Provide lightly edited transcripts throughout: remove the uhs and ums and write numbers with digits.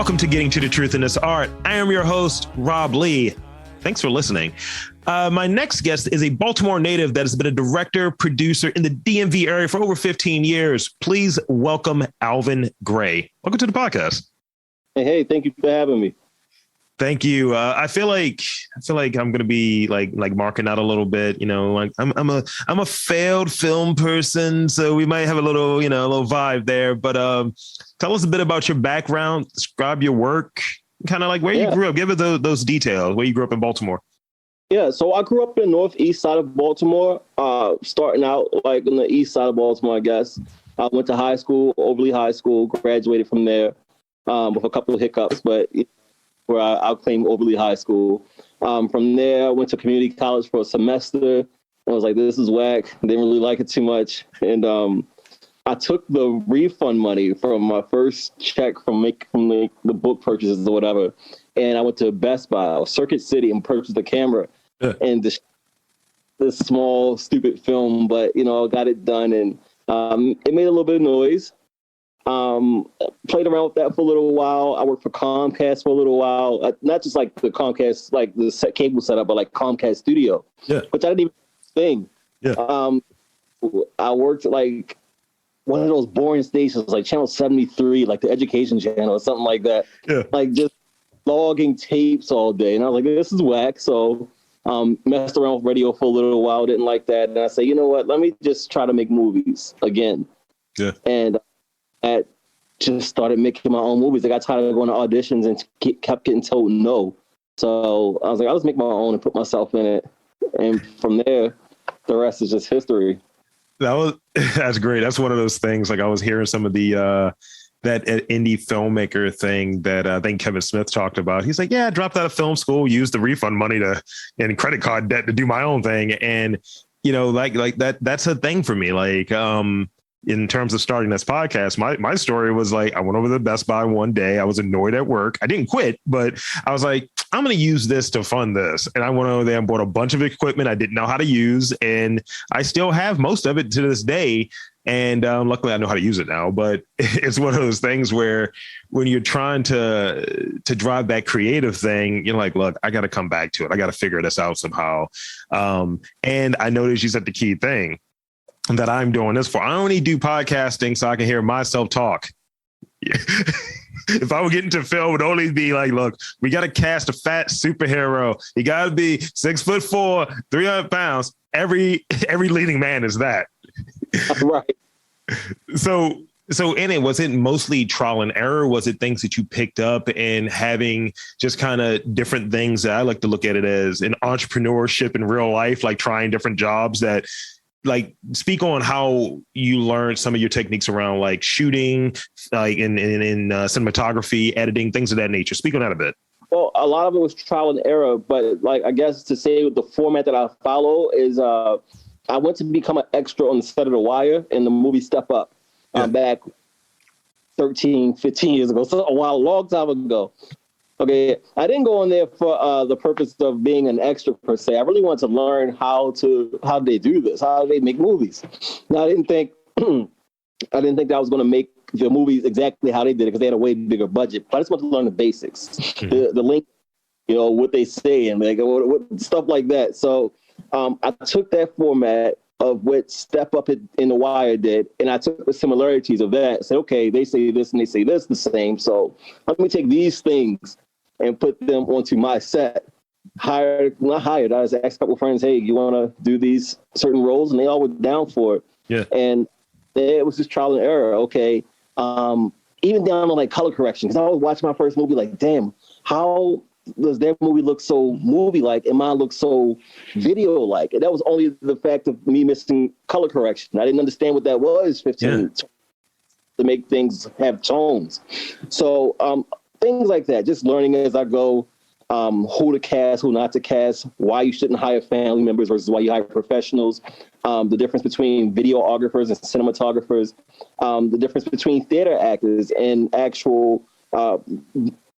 Welcome to Getting to the Truth in This Art. I am your host, Rob Lee. Thanks for listening. My next guest is a Baltimore native that has been a director, producer in the DMV area for over 15 years. Please welcome Alvin Gray. Welcome to the podcast. Hey, thank you for having me. Thank you. I feel like I'm going to be like marking out a little bit. You know, like I'm a failed film person, so we might have a little vibe there. But tell us a bit about your background. Describe your work, kind of like where you grew up. Give us those details. Where you grew up in Baltimore. Yeah, so I grew up in the northeast side of Baltimore. Starting out like on the east side of Baltimore, I guess. I went to high school, Overly High School. Graduated from there with a couple of hiccups, but. Where I'll claim Overly High School. From there, I went to community college for a semester. I was like, this is whack. Didn't really like it too much. And I took the refund money from my first check from the book purchases or whatever. And I went to Best Buy or Circuit City and purchased a camera and this small, stupid film. But, I got it done. And it made a little bit of noise. Played around with that for a little while. I worked for Comcast for a little while. Not just like the Comcast, like the cable setup, but like Comcast Studio, which I didn't even think. Yeah. I worked like one of those boring stations, like Channel 73, like the Education Channel or something like that. Yeah. Like just logging tapes all day. And I was like, this is whack. So messed around with radio for a little while. Didn't like that. And I said, you know what? Let me just try to make movies again. Yeah. And I just started making my own movies. I got tired of going to auditions and kept getting told no. So I was like, I'll just make my own and put myself in it. And from there, the rest is just history. That's great. That's one of those things. Like I was hearing some of the that indie filmmaker thing that I think Kevin Smith talked about. He's like, yeah, I dropped out of film school, used the refund money and credit card debt to do my own thing. And, like that's a thing for me. Like, in terms of starting this podcast, my story was like, I went over to Best Buy one day. I was annoyed at work. I didn't quit, but I was like, I'm going to use this to fund this. And I went over there and bought a bunch of equipment I didn't know how to use. And I still have most of it to this day. And luckily I know how to use it now, but it's one of those things where when you're trying to drive that creative thing, you're like, look, I got to come back to it. I got to figure this out somehow. And I noticed you said the key thing that I'm doing this for. I only do podcasting so I can hear myself talk. If I would get into film, it would only be like, look, we got to cast a fat superhero. You got to be 6'4", 300 pounds. Every leading man is that. Right. So in it, was it mostly trial and error? Was it things that you picked up and having just kind of different things that I like to look at it as an entrepreneurship in real life, like trying different jobs that, like, speak on how you learned some of your techniques around like shooting, like in cinematography, editing, things of that nature. Speak on that a bit. Well, a lot of it was trial and error, but like, I guess to say the format that I follow is I went to become an extra on the set of The Wire in the movie Step Up back 13, 15 years ago. So a long time ago. Okay, I didn't go on there for the purpose of being an extra per se. I really wanted to learn how they do this, how they make movies. Now, I didn't think that I was going to make the movies exactly how they did it because they had a way bigger budget. But I just wanted to learn the basics, the link, what they say and like what stuff like that. So I took that format of what Step Up in The Wire did, and I took the similarities of that. Said, okay, they say this and they say this the same. So let me take these things and put them onto my set. I just asked a couple of friends, hey, you want to do these certain roles? And they all were down for it. Yeah. And it was just trial and error. Okay. Even down to like color correction. Because I was watching my first movie like, damn, how does their movie look so movie-like and mine look so video-like? And that was only the fact of me missing color correction. I didn't understand what that was 15 to make things have tones. So things like that, just learning as I go, who to cast, who not to cast, why you shouldn't hire family members versus why you hire professionals, the difference between videographers and cinematographers, the difference between theater actors and actual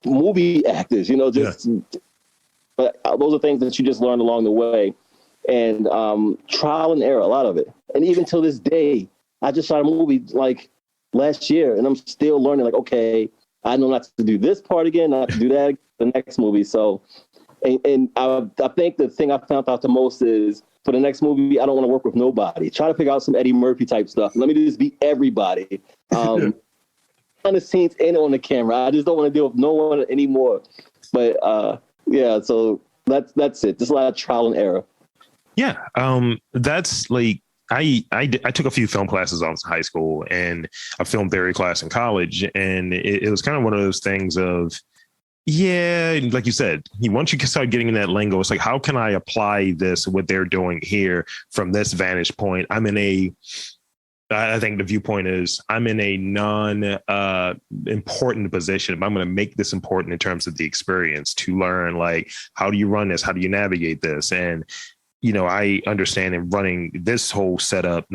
movie actors, but those are things that you just learn along the way. And trial and error, a lot of it. And even till this day, I just shot a movie like last year and I'm still learning like, okay, I know not to do this part again, not to do that the next movie. So, and I think the thing I found out the most is for the next movie, I don't want to work with nobody. Try to figure out some Eddie Murphy type stuff. Let me just be everybody. On the scenes and on the camera. I just don't want to deal with no one anymore. But yeah, so that's it. There's a lot of trial and error. Yeah. That's like, I took a few film classes in high school and a film theory class in college. And it was kind of one of those things of, yeah, like you said, once you start getting in that lingo, it's like, how can I apply this, what they're doing here from this vantage point? I think the viewpoint is I'm in a important position. I'm going to make this important in terms of the experience to learn, like, how do you run this? How do you navigate this? And, I understand in running this whole setup,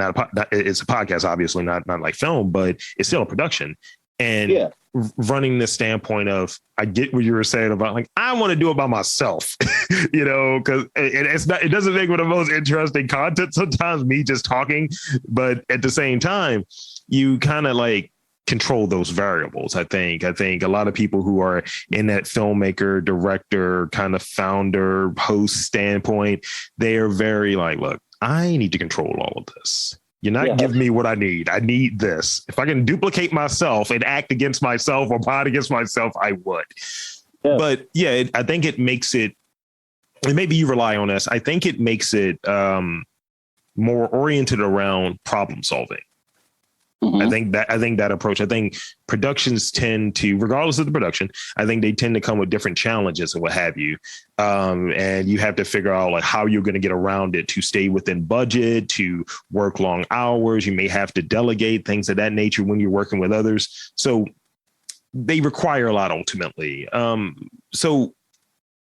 it's a podcast, obviously not like film, but it's still a production. And running the standpoint of, I get what you were saying about, like, I want to do it by myself, because it doesn't make for the most interesting content sometimes, me just talking, but at the same time, you kind of like control those variables. I think a lot of people who are in that filmmaker, director, kind of founder, host standpoint, they are very like, look, I need to control all of this. You're not giving me what I need. I need this. If I can duplicate myself and act against myself or plot against myself, I would. Yeah. But yeah, I think it makes it, and maybe you rely on this, I think it makes it more oriented around problem solving. Mm-hmm. I think that approach, I think productions tend to, regardless of the production, I think they tend to come with different challenges and what have you. And you have to figure out like how you're going to get around it to stay within budget, to work long hours. You may have to delegate things of that nature when you're working with others. So they require a lot ultimately. So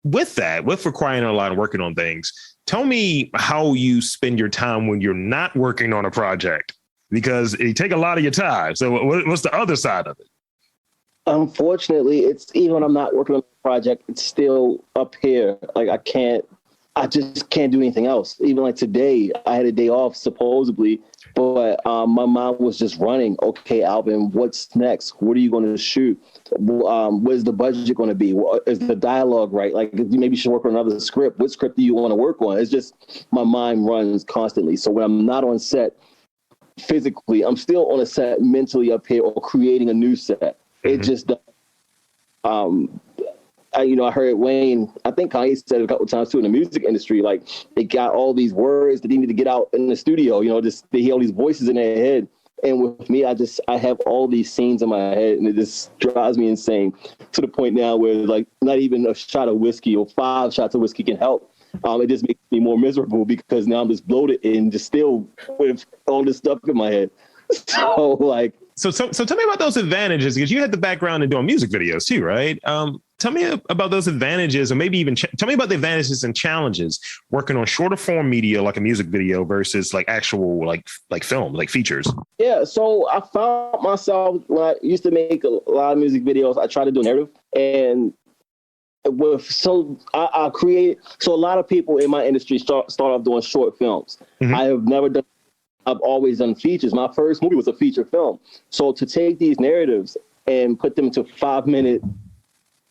with requiring a lot of working on things, tell me how you spend your time when you're not working on a project. Because it take a lot of your time. So what's the other side of it? Unfortunately, it's even when I'm not working on a project, it's still up here. Like I just can't do anything else. Even like today, I had a day off supposedly, but my mind was just running. Okay, Alvin, what's next? What are you going to shoot? Where's the budget going to be? Is the dialogue right? Like maybe you should work on another script. What script do you want to work on? It's just my mind runs constantly. So when I'm not on set, physically, I'm still on a set mentally up here or creating a new set. Mm-hmm. It just, I heard Wayne, I think Kanye said it a couple of times too in the music industry, like they got all these words that they need to get out in the studio, just they hear all these voices in their head. And with me, I have all these scenes in my head and it just drives me insane to the point now where like not even a shot of whiskey or 5 shots of whiskey can help. It just makes me more miserable because now I'm just bloated and just still with all this stuff in my head. So tell me about those advantages, because you had the background in doing music videos too, right? Tell me about those advantages, or maybe even tell me about the advantages and challenges working on shorter form media like a music video versus like actual like film, like features. Yeah, so I found myself when I used to make a lot of music videos, I tried to do narrative and I create. So a lot of people in my industry start off doing short films. Mm-hmm. I've always done features. My first movie was a feature film. So to take these narratives and put them to 5-minute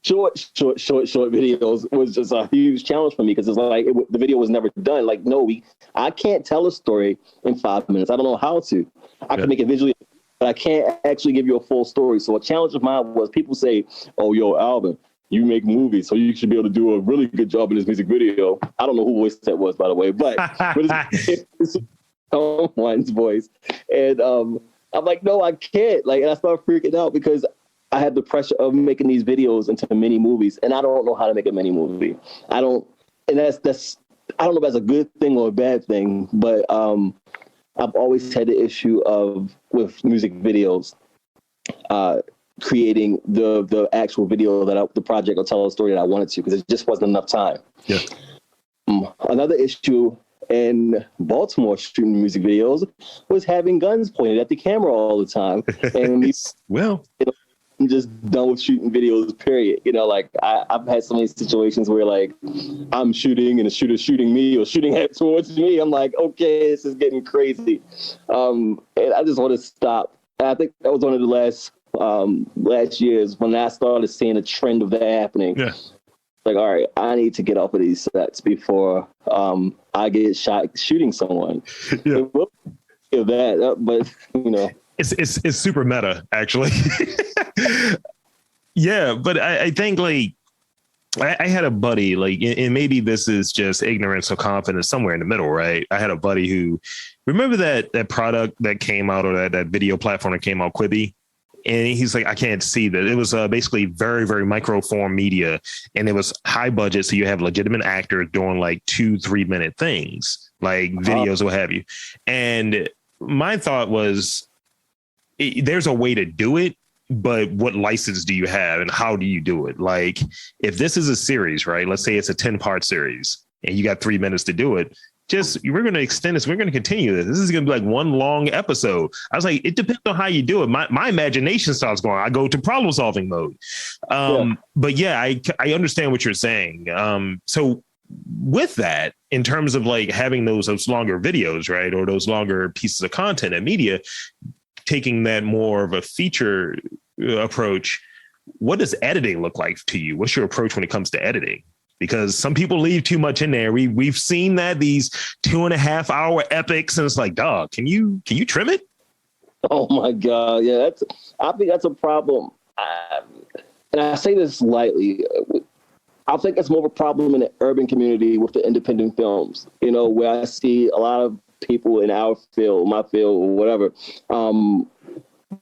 short videos was just a huge challenge for me because it's like the video was never done. Like, no, I can't tell a story in 5 minutes. I don't know how to. I can make it visually, but I can't actually give you a full story. So a challenge of mine was people say, "Oh, yo, Alvin, you make movies, so you should be able to do a really good job in this music video." I don't know who voice that was, by the way, but it's someone's voice. And I'm like, no, I can't. Like, and I started freaking out because I had the pressure of making these videos into mini movies, and I don't know how to make a mini movie. I don't know if that's a good thing or a bad thing, but I've always had the issue with music videos, creating the actual video the project or tell a story that I wanted to, because it just wasn't enough time. Yeah. Another issue in Baltimore shooting music videos was having guns pointed at the camera all the time. And I'm just done with shooting videos, period. Like I've had so many situations where like I'm shooting and the shooter's shooting me or shooting towards me. I'm like, okay, this is getting crazy. And I just want to stop. And I think that was one of the last last year is when I started seeing a trend of that happening. Yeah. Like, all right, I need to get off of these sets before I get shot shooting someone. Yeah. That up, but you know, it's super meta, actually. Yeah, but I think like I had a buddy, like, and maybe this is just ignorance or confidence, somewhere in the middle, right? I had a buddy who, remember that product that came out, or that video platform that came out, Quibi? And he's like, I can't see that. It was basically very, very microform media, and it was high budget. So you have legitimate actors doing like 2-3 minute things, like videos, what have you. And my thought was, there's a way to do it, but what license do you have and how do you do it? Like, if this is a series, right? Let's say it's a 10-part series and you got 3 minutes to do it. We're going to extend this. We're going to continue this. This is going to be like one long episode. I was like, it depends on how you do it. My imagination starts going. I go to problem solving mode. But yeah, I understand what you're saying. So with that, in terms of like having those longer videos, right, or those longer pieces of content and media, taking that more of a feature approach, what does editing look like to you? What's your approach when it comes to editing? Because some people leave too much in there. We've seen that, these 2.5 hour epics, and it's like, dog, can you trim it? Oh my God. Yeah, I think that's a problem. And I say this lightly. I think it's more of a problem in the urban community with the independent films, you know, where I see a lot of people in our field, my field, or whatever,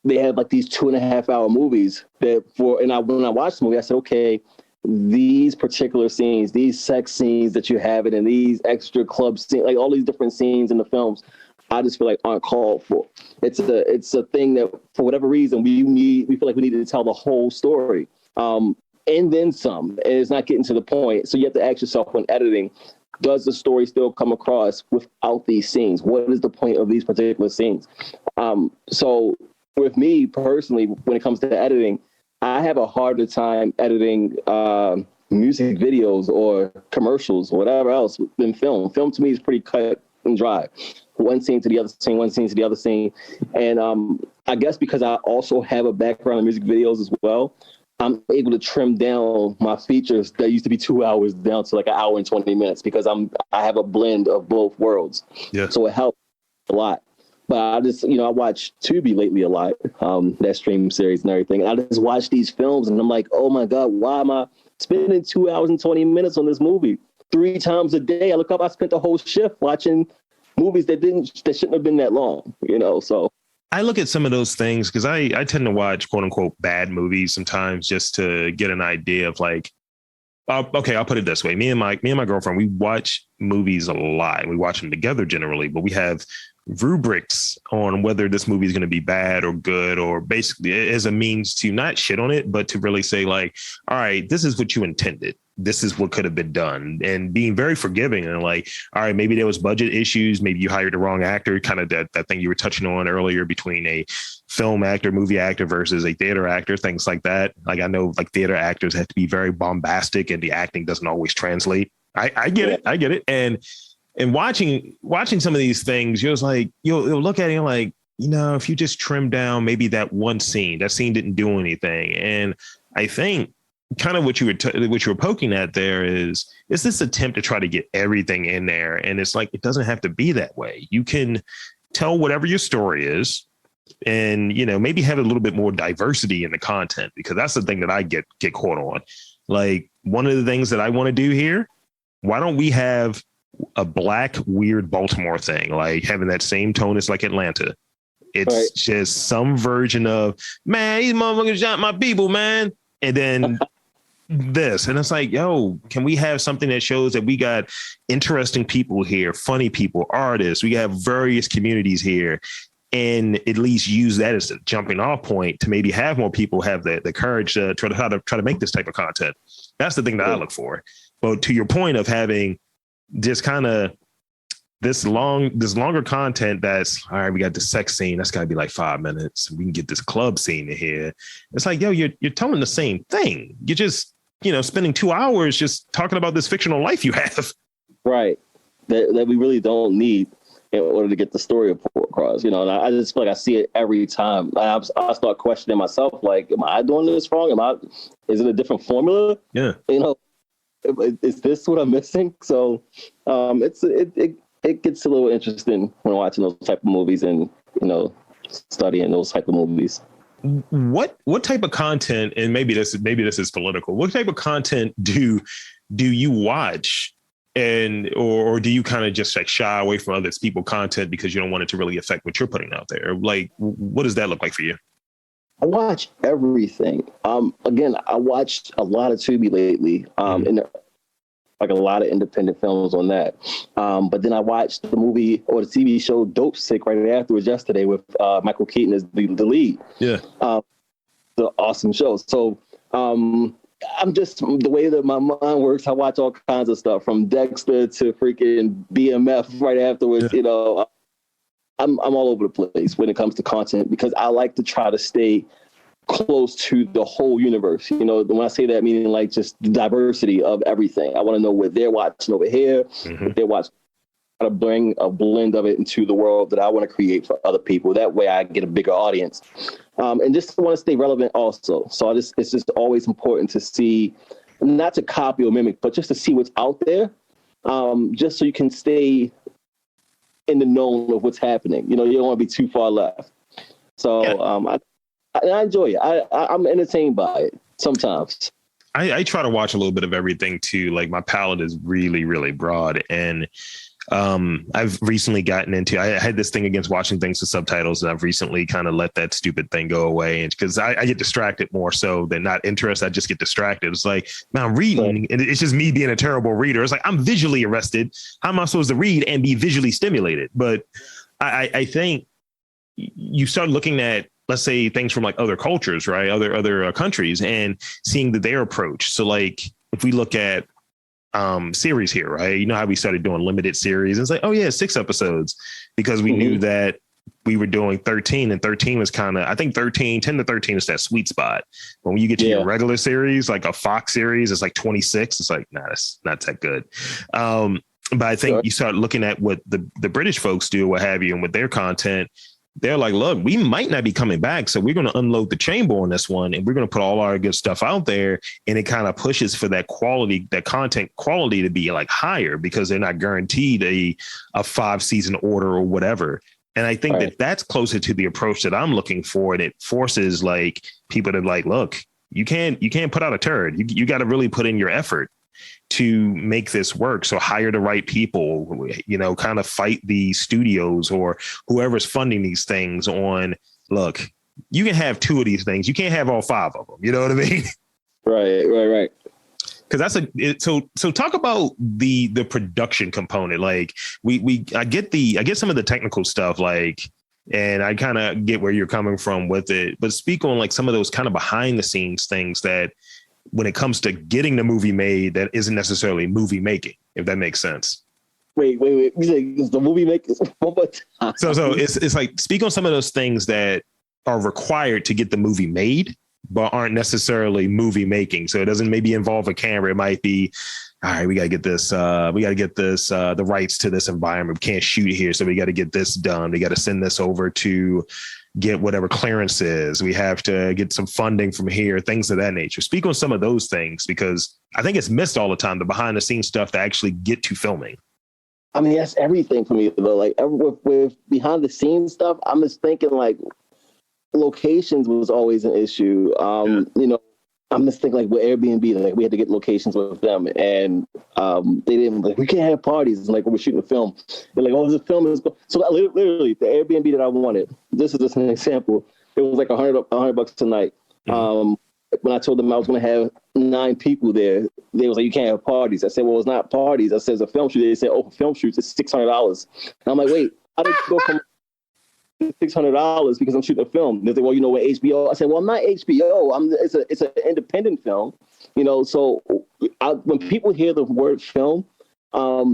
they have like these 2.5 hour movies that when I watched the movie, I said, okay, these particular scenes, these sex scenes that you have, and these extra club scenes, like all these different scenes in the films, I just feel like aren't called for. It's a thing that for whatever reason we feel like we need to tell the whole story. And then some, and it's not getting to the point. So you have to ask yourself when editing, does the story still come across without these scenes? What is the point of these particular scenes? So with me personally, when it comes to editing, I have a harder time editing music videos or commercials or whatever else than film. Film to me is pretty cut and dry. One scene to the other scene, one scene to the other scene. And I guess because I also have a background in music videos as well, I'm able to trim down my features that used to be 2 hours down to like 1 hour and 20 minutes because I have a blend of both worlds. Yeah. So it helps a lot. But I just, I watch Tubi lately a lot, that stream series and everything. And I just watch these films and I'm like, oh my God, why am I spending 2 hours and 20 minutes on this movie? 3 times a day. I look up, I spent the whole shift watching movies that shouldn't have been that long, so. I look at some of those things because I tend to watch quote unquote bad movies sometimes just to get an idea of like, okay, I'll put it this way. Me and my girlfriend, we watch movies a lot. We watch them together generally, but we have rubrics on whether this movie is going to be bad or good, or basically as a means to not shit on it, but to really say like, all right, this is what you intended. This is what could have been done, and being very forgiving and like, all right, maybe there was budget issues. Maybe you hired the wrong actor, kind of that thing you were touching on earlier between a film actor, movie actor versus a theater actor, things like that. Like I know like theater actors have to be very bombastic and the acting doesn't always translate. I get it. I get it. And watching some of these things, you're just like, you'll look at it and like, if you just trim down maybe that one scene, that scene didn't do anything. And I think kind of what you were poking at there is this attempt to try to get everything in there. And it's like, it doesn't have to be that way. You can tell whatever your story is and, maybe have a little bit more diversity in the content, because that's the thing that I get caught on. Like one of the things that I want to do here, why don't we have a black, weird Baltimore thing, like having that same tone as like Atlanta. It's right. Just some version of, man, these motherfuckers shot my people, man. And then this, and it's like, yo, can we have something that shows that we got interesting people here, funny people, artists, we have various communities here, and at least use that as a jumping off point to maybe have more people have the courage to try to make this type of content. That's the thing that I look for. But to your point of having just kind of this longer content that's, all right, we got the sex scene, that's got to be like 5 minutes. We can get this club scene in here. It's like, yo, you're telling the same thing. You're just, spending 2 hours just talking about this fictional life you have. Right. That we really don't need. in order to get the story across, you know. And I just feel like I see it every time. I start questioning myself, like, am I doing this wrong? Is it a different formula? Yeah. You know, is this what I'm missing? So it gets a little interesting when watching those type of movies and, you know, studying those type of movies. What type of content, and maybe this is political, what type of content do you watch, and or do you kind of just like shy away from other people's content because you don't want it to really affect what you're putting out there? Like, what does that look like for you? I watch everything. Again, I watched a lot of Tubi lately, and like a lot of independent films on that. But then I watched the movie or the TV show Dope Sick right afterwards yesterday with Michael Keaton as the lead. Yeah. The awesome show. So I'm just, the way that my mind works, I watch all kinds of stuff from Dexter to freaking BMF right afterwards. Yeah. You know, I'm all over the place when it comes to content because I like to try to stay close to the whole universe. You know, when I say that, meaning like just the diversity of everything. I want to know what they're watching over here, what they're watching, how to bring a blend of it into the world that I want to create for other people. That way I get a bigger audience. And just want to stay relevant also. So it's just always important to see, not to copy or mimic, but just to see what's out there, just so you can stay in the known of what's happening. You know, you don't want to be too far left. So I enjoy it. I'm entertained by it sometimes. I try to watch a little bit of everything too. Like my palette is really, really broad. And I've recently gotten into, I had this thing against watching things with subtitles, and I've recently kind of let that stupid thing go away. And because I get distracted more so than not interested, I just get distracted. It's like, man, I'm reading and it's just me being a terrible reader. It's like, I'm visually arrested. How am I supposed to read and be visually stimulated? But I think you start looking at, let's say, things from like other cultures, right? Other countries, and seeing their approach. So like, if we look at series here, right? You know how we started doing limited series? It's like, oh yeah, 6 episodes, because we knew that we were doing 13, and 13 was kind of, I think 10 to 13 is that sweet spot. But when you get to your regular series, like a Fox series, it's like 26. It's like, nah, that's not that good. But I think you start looking at what the British folks do, what have you, and with their content, they're like, look, we might not be coming back, so we're going to unload the chamber on this one, and we're going to put all our good stuff out there. And it kind of pushes for that quality, that content quality to be like higher, because they're not guaranteed a 5-season order or whatever. And I think that that's closer to the approach that I'm looking for. And it forces like people to like, look, you can't put out a turd. You got to really put in your effort to make this work. So hire the right people, you know, kind of fight the studios or whoever's funding these things on, look, you can have 2 of these things. You can't have all 5 of them. You know what I mean? Right. Because so talk about the production component. Like I get some of the technical stuff, like, and I kind of get where you're coming from with it, but speak on like some of those kind of behind the scenes things that, when it comes to getting the movie made, that isn't necessarily movie making, if that makes sense. Wait. You say it's the movie making? So it's like, speak on some of those things that are required to get the movie made, but aren't necessarily movie making. So it doesn't maybe involve a camera. It might be, all right, we got to get this, the rights to this environment. We can't shoot here, so we got to get this done. We got to send this over to get whatever clearance is. We have to get some funding from here, things of that nature. Speak on some of those things, because I think it's missed all the time, the behind the scenes stuff to actually get to filming. I mean, that's everything for me, though. Like with behind the scenes stuff, I'm just thinking like locations was always an issue. You know, I'm just thinking like with Airbnb, like we had to get locations with them, and they didn't, like, we can't have parties like when we're shooting a film. They're like, oh, the film is so literally the Airbnb that I wanted. This is just an example. It was like $100 a night. When I told them I was going to have 9 people there, they was like, you can't have parties. I said, well, it's not parties. I said, it's a film shoot. They said, oh, for film shoots, it's $600. And I'm like, wait, how did you go from $600 because I'm shooting a film? They say, well, you know, with HBO. I said, well, I'm not HBO. It's an independent film, you know. So when people hear the word film,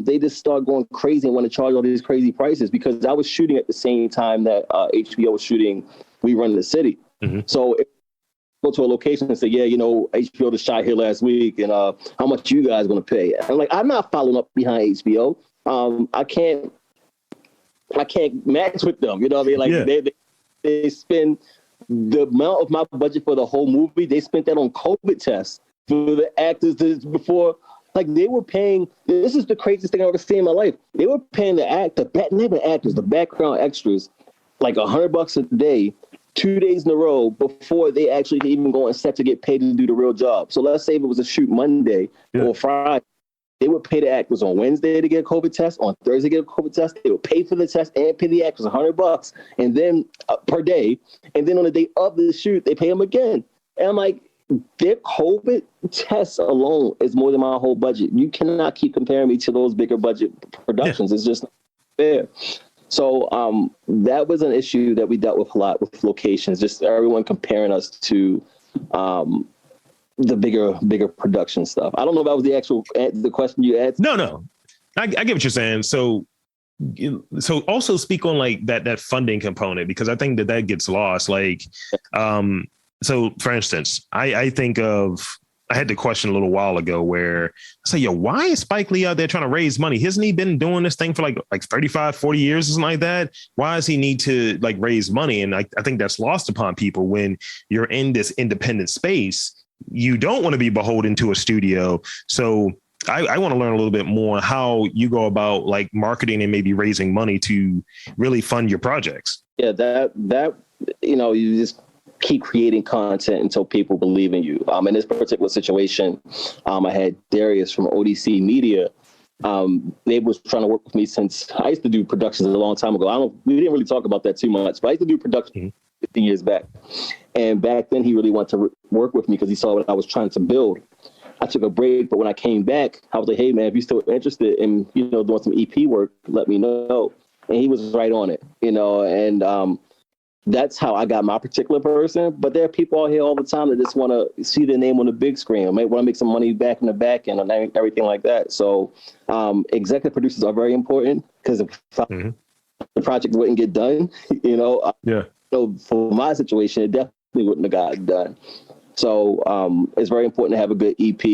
they just start going crazy and want to charge all these crazy prices, because I was shooting at the same time that HBO was shooting We Run the City. So if you go to a location and say, yeah, you know, HBO just shot here last week, and how much you guys going to pay? And I'm like, I'm not following up behind HBO. I can't. I can't match with them. You know what I mean? Like they spend the amount of my budget for the whole movie. They spent that on COVID tests for the actors before. Like they were paying. This is the craziest thing I've ever seen in my life. They were paying the background extras, like $100 a day, 2 days in a row before they actually even go on set to get paid to do the real job. So let's say if it was a shoot Monday or Friday, they would pay the actors on Wednesday to get a COVID test, on Thursday to get a COVID test. They would pay for the test and pay the actors $100 and then per day. And then on the day of the shoot, they pay them again. And I'm like, their COVID tests alone is more than my whole budget. You cannot keep comparing me to those bigger budget productions. It's just not fair. So that was an issue that we dealt with a lot with locations, just everyone comparing us to the bigger production stuff. I don't know if that was the question you asked. No. I get what you're saying. So also speak on like that funding component, because I think that gets lost. Like, so for instance, I think I had the question a little while ago where I say, why is Spike Lee out there trying to raise money? Hasn't he been doing this thing for like 35, 40 years or something like that? Why does he need to like raise money? And I think that's lost upon people when you're in this independent space. You don't want to be beholden to a studio. So I want to learn a little bit more how you go about like marketing and maybe raising money to really fund your projects. Yeah, that you just keep creating content until people believe in you. In this particular situation, I had Darius from ODC Media. They was trying to work with me since I used to do productions a long time ago. We didn't really talk about that too much, but I used to do production 15 years back. And back then he really wanted to work with me because he saw what I was trying to build. I took a break, but when I came back, I was like, hey man, if you're still interested in, doing some EP work, let me know. And he was right on it, and that's how I got my particular person. But there are people out here all the time that just want to see their name on the big screen, or want to make some money back in the back end and everything like that. So executive producers are very important, because if the project wouldn't get done, So for my situation, it definitely wouldn't have gotten done. So it's very important to have a good EP.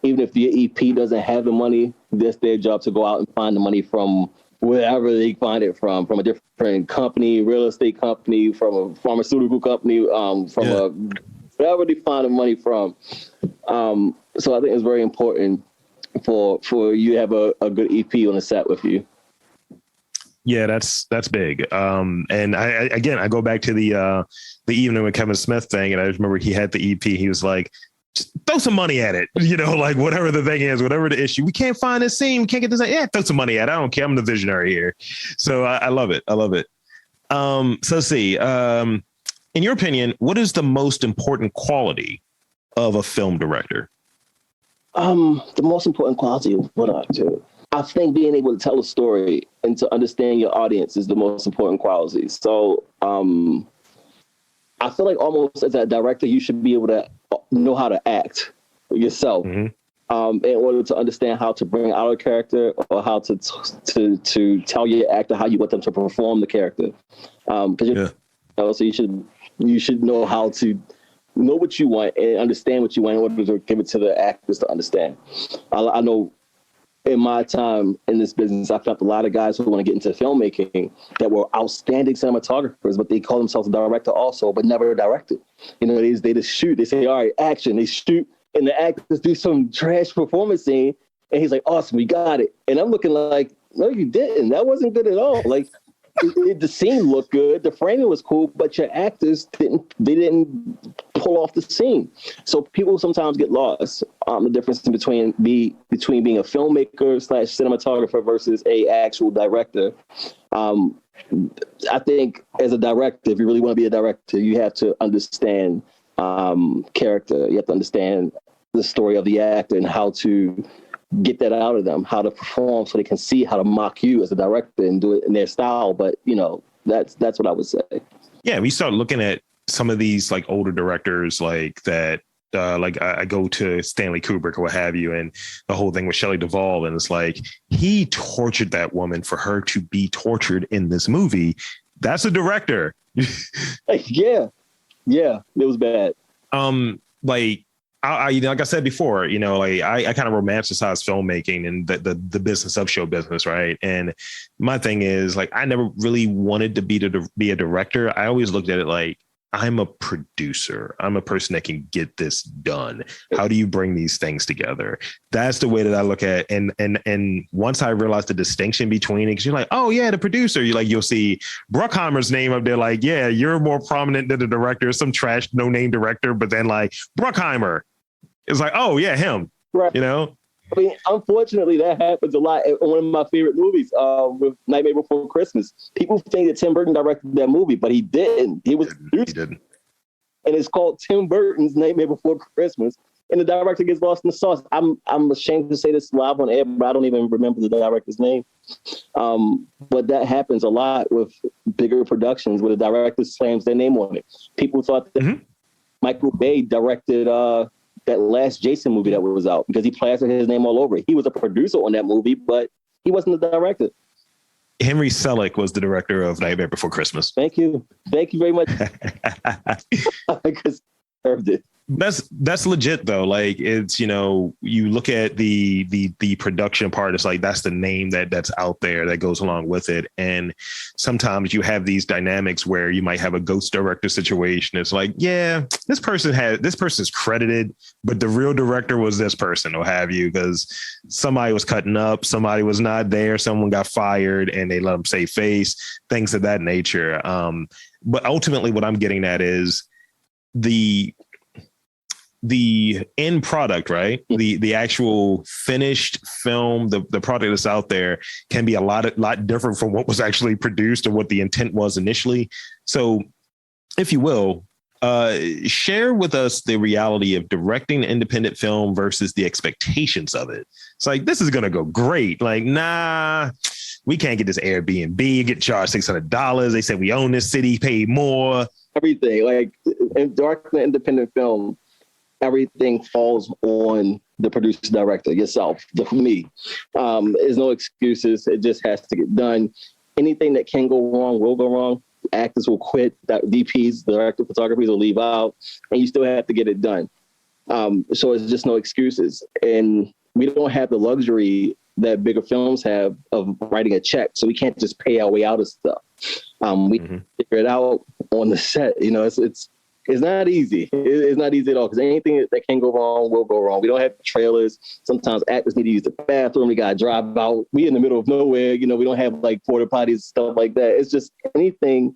Even if your EP doesn't have the money, that's their job to go out and find the money from wherever they find it from a different company, real estate company, from a pharmaceutical company, wherever they find the money from. So I think it's very important for you to have a good EP on the set with you. Yeah, that's big. And I go back to the evening with Kevin Smith thing, and I just remember he had the EP. He was like, just throw some money at it, like whatever the thing is, whatever the issue. We can't find this scene. We can't get this. Yeah, throw some money at it. I don't care. I'm the visionary here. So I love it. I love it. So let's see. In your opinion, what is the most important quality of a film director? The most important quality of what I do, I think being able to tell a story and to understand your audience is the most important quality. So I feel like almost as a director, you should be able to know how to act yourself in order to understand how to bring out a character, or how to tell your actor how you want them to perform the character. So you should know how to know what you want and understand what you want in order to give it to the actors to understand. I know in my time in this business, I've found a lot of guys who want to get into filmmaking that were outstanding cinematographers, but they call themselves a director also, but never directed. They just shoot. They say, all right, action. They shoot, and the actors do some trash performance scene, and he's like, awesome, we got it. And I'm looking like, no, you didn't. That wasn't good at all. Like, the scene looked good, the framing was cool, but your actors didn't pull off the scene. So people sometimes get lost. The difference between being a filmmaker / cinematographer versus a actual director. I think as a director, if you really want to be a director, you have to understand character. You have to understand the story of the actor and how to get that out of them, how to perform so they can see how to mock you as a director and do it in their style. But, that's what I would say. Yeah, we start looking at some of these like older directors like that. Like I go to Stanley Kubrick or what have you, and the whole thing with Shelley Duvall, and it's like he tortured that woman for her to be tortured in this movie. That's a director. Yeah, it was bad. Like like I said before, like I kind of romanticize filmmaking and the business of show business, right? And my thing is, like, I never really wanted to be a director. I always looked at it like, I'm a producer. I'm a person that can get this done. How do you bring these things together? That's the way that I look at it. And once I realized the distinction between it, because you're like, oh yeah, the producer, you'll see Bruckheimer's name up there. Like, yeah, you're more prominent than the director, some trash, no name director. But then like Bruckheimer, it's like, oh yeah, him, right. I mean, unfortunately, that happens a lot. One of my favorite movies, with Nightmare Before Christmas, people think that Tim Burton directed that movie, but he didn't. He didn't. And it's called Tim Burton's Nightmare Before Christmas, and the director gets lost in the sauce. I'm ashamed to say this live on air, but I don't even remember the director's name. But that happens a lot with bigger productions where the director slams their name on it. People thought that Michael Bay directed that last Jason movie that was out because he plastered his name all over it. He was a producer on that movie, but he wasn't the director. Henry Selick was the director of Nightmare Before Christmas. Thank you very much. Because I heard it. That's legit though. Like, it's, you look at the production part, it's like that's the name that's out there that goes along with it. And sometimes you have these dynamics where you might have a ghost director situation. It's like, yeah, this person's credited, but the real director was this person, or have you, because somebody was cutting up, somebody was not there, someone got fired and they let them save face, things of that nature. But ultimately what I'm getting at is the end product, right? The actual finished film, the product that's out there can be a lot different from what was actually produced or what the intent was initially. So if you will, share with us the reality of directing an independent film versus the expectations of it. It's like, this is going to go great. Like, nah, we can't get this Airbnb, get charged $600. They said we own this city, pay more. Everything, like in directing an independent film, everything falls on the producer director, yourself, me. There's no excuses. It just has to get done. Anything that can go wrong will go wrong. Actors will quit. DPs, director of photography will leave out, and you still have to get it done. So it's just no excuses. And we don't have the luxury that bigger films have of writing a check. So we can't just pay our way out of stuff. We figure it out on the set. It's not easy. It's not easy at all, because anything that can go wrong will go wrong. We don't have trailers. Sometimes actors need to use the bathroom. We got to drive out. We in the middle of nowhere. We don't have like porta potties, stuff like that. It's just anything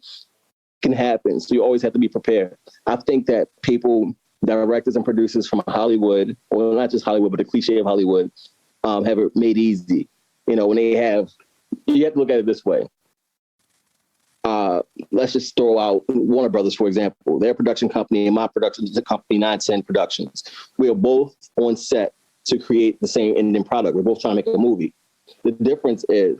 can happen. So you always have to be prepared. I think that people, directors and producers from Hollywood, well, not just Hollywood, but the cliche of Hollywood, have it made easy. When you have to look at it this way. Let's just throw out Warner Brothers, for example. Their production company and my production company, 910 Productions. We are both on set to create the same ending product. We're both trying to make a movie. The difference is,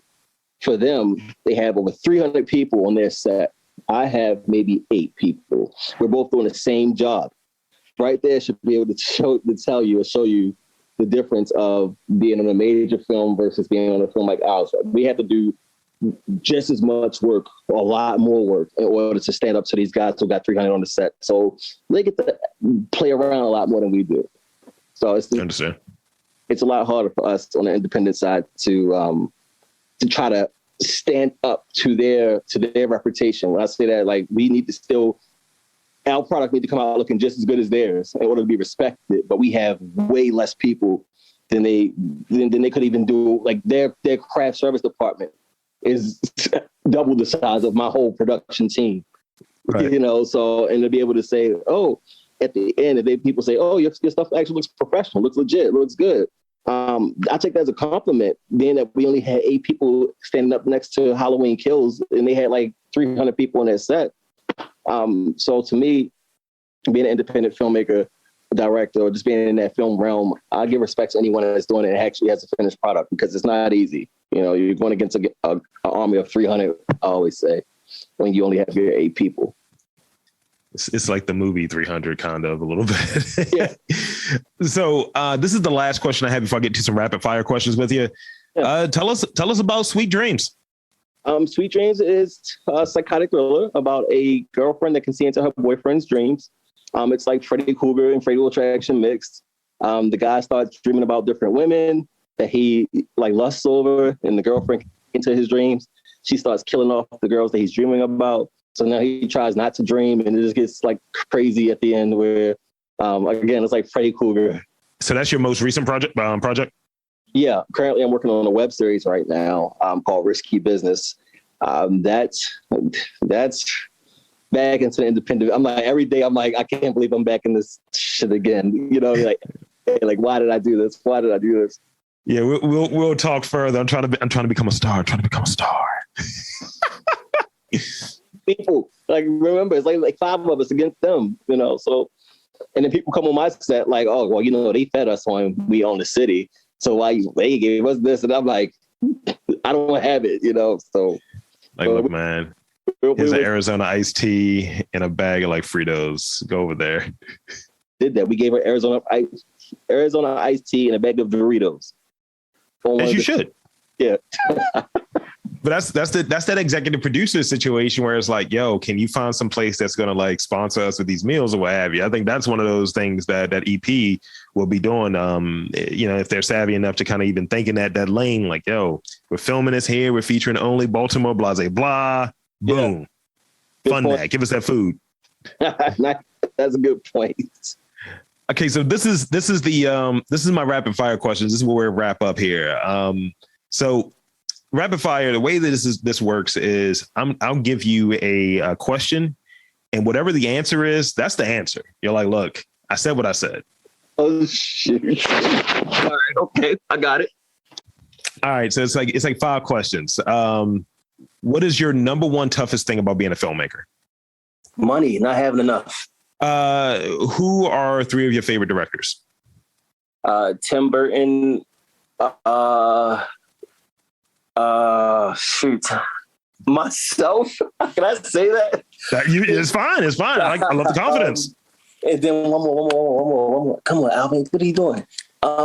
for them, they have over 300 people on their set. I have maybe 8 people. We're both doing the same job. Right there should be able to show you the difference of being on a major film versus being on a film like ours. We have to do just as much work, or a lot more work, in order to stand up to these guys who got 300 on the set. So they get to play around a lot more than we do. So it's a lot harder for us on the independent side to try to stand up to their reputation. When I say that, like, we need to still, our product need to come out looking just as good as theirs in order to be respected. But we have way less people than they could even do. Like their craft service department is double the size of my whole production team. Right. So, and to be able to say, oh, at the end, if people say, oh, your stuff actually looks professional, looks legit, looks good. I take that as a compliment, being that we only had 8 people standing up next to Halloween Kills, and they had like 300 people on that set. So to me, being an independent filmmaker, director, or just being in that film realm, I give respect to anyone that's doing it and actually has a finished product, because it's not easy. You're going against an army of 300, I always say, when you only have your 8 people. It's like the movie 300, kind of, a little bit. Yeah. So this is the last question I have before I get to some rapid fire questions with you. Yeah. Tell us about Sweet Dreams. Sweet Dreams is a psychotic thriller about a girlfriend that can see into her boyfriend's dreams. It's like Freddy Krueger and Fatal Attraction mixed. The guy starts dreaming about different women that he like lusts over, and the girlfriend into his dreams. She starts killing off the girls that he's dreaming about. So now he tries not to dream, and it just gets like crazy at the end where, again, it's like Freddy Krueger. So that's your most recent project? Yeah, currently I'm working on a web series right now called Risky Business. That's back into the independent. I'm like, every day I'm like, I can't believe I'm back in this shit again. You know, like why did I do this? Why did I do this? Yeah, we'll talk further. I'm trying to become a star. People, like, remember, it's like 5 of us against them, you know. So, and then people come on my set like, oh, well, you know, they fed us when we own the city, so why they gave us this? And I'm like, I don't have it, you know. So, like, look, man, here's an Arizona iced tea and a bag of like Fritos. Go over there. Did that? We gave her Arizona iced tea and a bag of Doritos. As you should. Yeah. But that's that executive producer situation where it's like, yo, can you find some place that's going to like sponsor us with these meals or what have you? I think that's one of those things that EP will be doing. You know, if they're savvy enough to kind of even think in that lane, like, yo, we're filming this here. We're featuring only Baltimore, blah, blah, blah. Boom. Yeah. Fund that. Give us that food. That's a good point. Okay, so this is my rapid fire questions. This is where we wrap up here. So rapid fire, the way that this works is I'll give you a question, and whatever the answer is, that's the answer. You're like, look, I said what I said. Oh shit! All right, okay, I got it. All right, so it's like 5 questions. What is your number one toughest thing about being a filmmaker? Money, not having enough. Who are 3 of your favorite directors? Tim Burton. Shoot. Myself? Can I say that? It's fine. It's fine. I love the confidence. And then one more. Come on, Alvin. What are you doing? I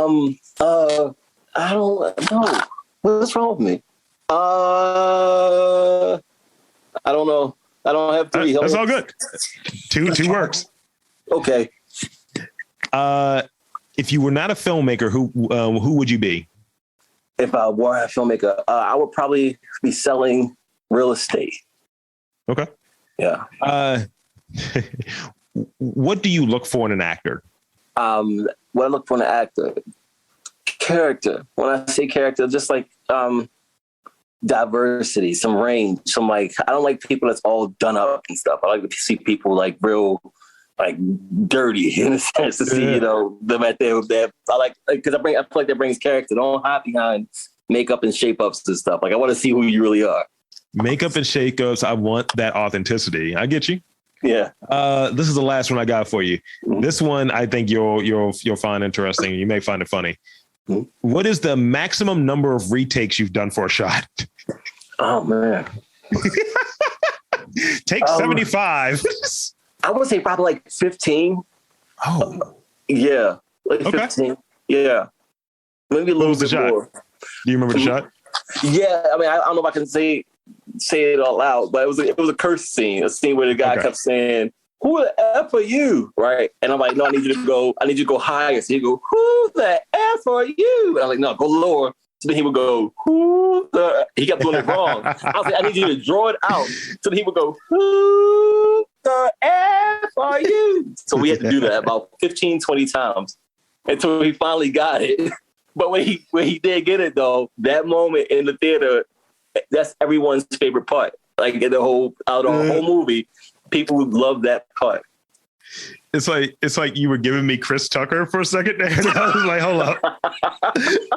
don't know. What's wrong with me? I don't know. I don't have 3. That's all good. Two works. Okay. If you were not a filmmaker, who would you be? If I were a filmmaker, I would probably be selling real estate. Okay. Yeah. What do you look for in an actor? What I look for in an actor? Character. When I say character, just like diversity, some range, some like, I don't like people that's all done up and stuff. I like to see people like real, like dirty in a sense to see, you know, them at their I like, because I feel like that brings character. Don't hide behind makeup and shape ups and stuff. Like, I want to see who you really are. Makeup and shake ups. I want that authenticity. I get you. Yeah. This is the last one I got for you. Mm-hmm. This one I think you'll find interesting. You may find it funny. Mm-hmm. What is the maximum number of retakes you've done for a shot? Oh man. Take 75. I would say probably like 15. Oh. Yeah. Like 15. Okay. Yeah. Maybe a little bit more. Do you remember the shot? Yeah. I mean, I don't know if I can say it all out, but it was a curse scene. A scene where the guy kept saying, "Who the F are you?" Right? And I'm like, no, I need you to go higher. So he go, "Who the F are you?" And I'm like, no, go lower. So then he would go, "Who the?" He kept doing it wrong. I was like, I need you to draw it out. So then he would go, "Who the F are you?" So we had to do that about 15, 20 times until he finally got it. But when he did get it though, that moment in the theater, that's everyone's favorite part. Like in the whole movie, people would love that part. It's like you were giving me Chris Tucker for a second there. And I was like, hold up.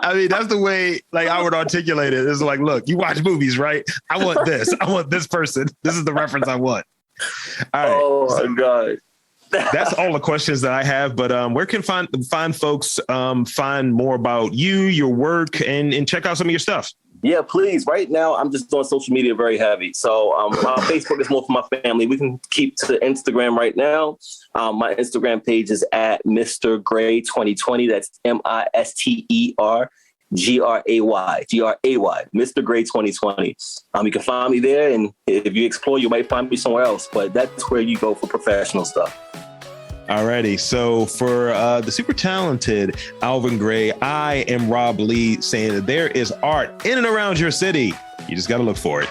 I mean, that's the way like I would articulate it. It's like, look, you watch movies, right? I want this. I want this person. This is the reference I want. All right. Oh my God. That's all the questions that I have. But where can find folks find more about you, your work, and check out some of your stuff? Yeah, please. Right now, I'm just on social media very heavy. So my Facebook is more for my family. We can keep to Instagram right now. My Instagram page is at Mr. Gray 2020. That's MisterGray. Mr. Gray 2020. You can find me there. And if you explore, you might find me somewhere else. But that's where you go for professional stuff. Alrighty. So for the super talented Alvin Gray, I am Rob Lee saying that there is art in and around your city. You just got to look for it.